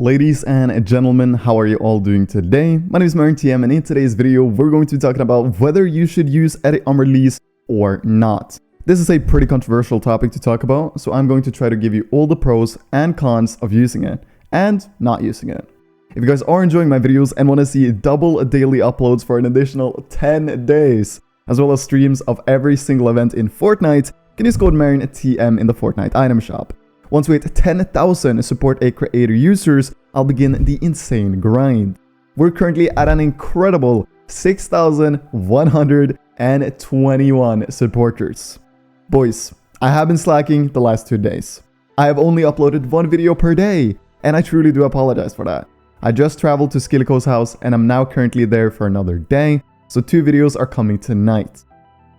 Ladies and gentlemen, how are you all doing today? My name is M1K3 and in today's video, we're going to be talking about whether you should use edit on release or not. This is a pretty controversial topic to talk about, so I'm going to try to give you all the pros and cons of using it and not using it. If you guys are enjoying my videos and want to see double daily uploads for an additional 10 days, as well as streams of every single event in Fortnite, you can use code M1K3 in the Fortnite item shop. Once we hit 10,000 support a creator users, I'll begin the insane grind. We're currently at an incredible 6,121 supporters. Boys, I have been slacking the last 2 days. I have only uploaded 1 video per day, and I truly do apologize for that. I just traveled to Skilliko's house and I'm now currently there for another day, so 2 videos are coming tonight.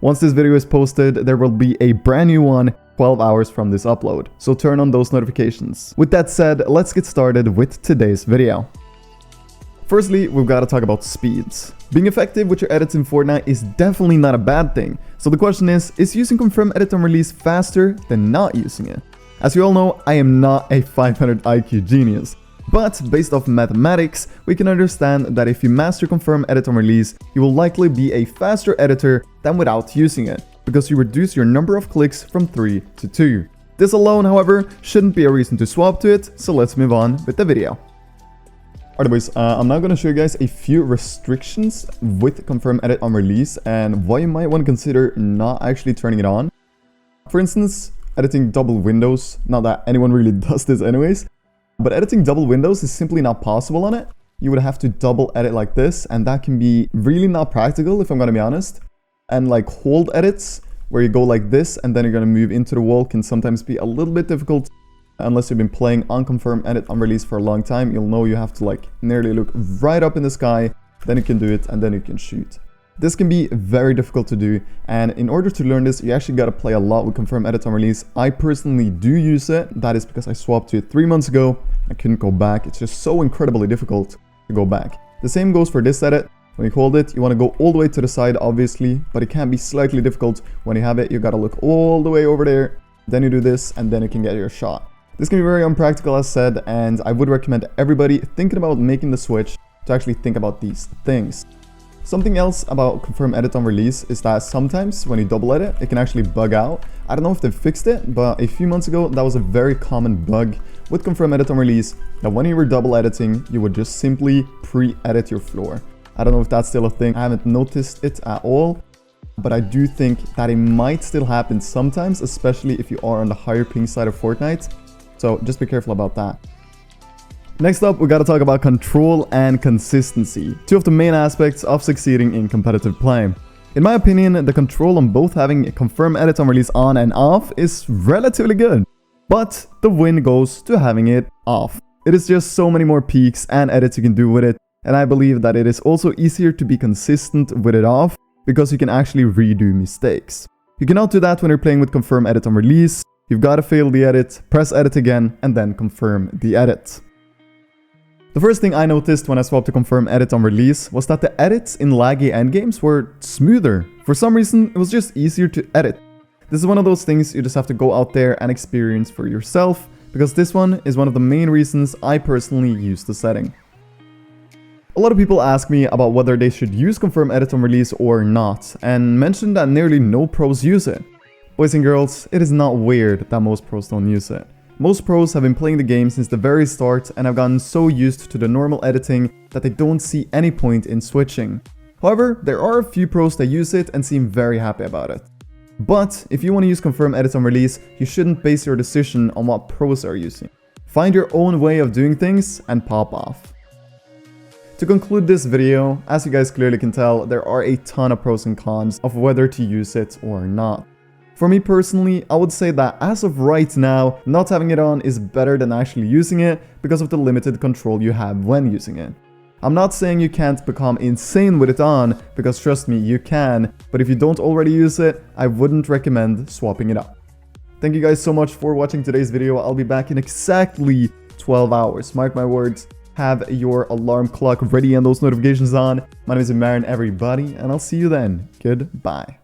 Once this video is posted, there will be a brand new one 12 hours from this upload, so turn on those notifications. With that said, let's get started with today's video. Firstly, we've got to talk about speeds. Being effective with your edits in Fortnite is definitely not a bad thing, so the question is using confirm edit on release faster than not using it? As you all know, I am not a 500 IQ genius, but based off mathematics, we can understand that if you master confirm edit on release, you will likely be a faster editor than without using it, because you reduce your number of clicks from 3 to 2. This alone, however, shouldn't be a reason to swap to it, so let's move on with the video. Alright boys, I'm now going to show you guys a few restrictions with confirm edit on release and why you might want to consider not actually turning it on. For instance, editing double windows, not that anyone really does this anyways, but editing double windows is simply not possible on it. You would have to double edit like this, and that can be really not practical if I'm going to be honest. And like hold edits, where you go like this and then you're going to move into the wall, can sometimes be a little bit difficult. Unless you've been playing on confirm edit on release for a long time, you'll know you have to like nearly look right up in the sky, then you can do it and then you can shoot. This can be very difficult to do, and in order to learn this, you actually got to play a lot with confirm edit on release. I personally do use it. That is because I swapped to it 3 months ago. I couldn't go back. It's just so incredibly difficult to go back. The same goes for this edit. When you hold it, you want to go all the way to the side, obviously, but it can be slightly difficult. When you have it, you got to look all the way over there. Then you do this, and then you can get your shot. This can be very unpractical, as said, and I would recommend everybody thinking about making the switch to actually think about these things. Something else about confirm edit on release is that sometimes when you double edit, it can actually bug out. I don't know if they fixed it, but a few months ago, that was a very common bug with confirm edit on release, that when you were double editing, you would just simply pre-edit your floor. I don't know if that's still a thing. I haven't noticed it at all, but I do think that it might still happen sometimes, especially if you are on the higher ping side of Fortnite. So just be careful about that. Next up, we got to talk about control and consistency, 2 of the main aspects of succeeding in competitive play. In my opinion, the control on both having a confirm edit on release on and off is relatively good, but the win goes to having it off. It is just so many more peaks and edits you can do with it, and I believe that it is also easier to be consistent with it off because you can actually redo mistakes. You cannot do that when you're playing with confirm edit on release. You've got to fail the edit, press edit again, and then confirm the edit. The first thing I noticed when I swapped to confirm edit on release was that the edits in laggy endgames were smoother. For some reason, it was just easier to edit. This is one of those things you just have to go out there and experience for yourself, because this one is one of the main reasons I personally use the setting. A lot of people ask me about whether they should use confirm edit on release or not, and mention that nearly no pros use it. Boys and girls, it is not weird that most pros don't use it. Most pros have been playing the game since the very start and have gotten so used to the normal editing that they don't see any point in switching. However, there are a few pros that use it and seem very happy about it. But if you want to use confirm edit on release, you shouldn't base your decision on what pros are using. Find your own way of doing things and pop off. To conclude this video, as you guys clearly can tell, there are a ton of pros and cons of whether to use it or not. For me personally, I would say that as of right now, not having it on is better than actually using it because of the limited control you have when using it. I'm not saying you can't become insane with it on, because trust me, you can, but if you don't already use it, I wouldn't recommend swapping it up. Thank you guys so much for watching today's video. I'll be back in exactly 12 hours. Mark my words. Have your alarm clock ready and those notifications on. My name is M1K3 everybody, and I'll see you then. Goodbye.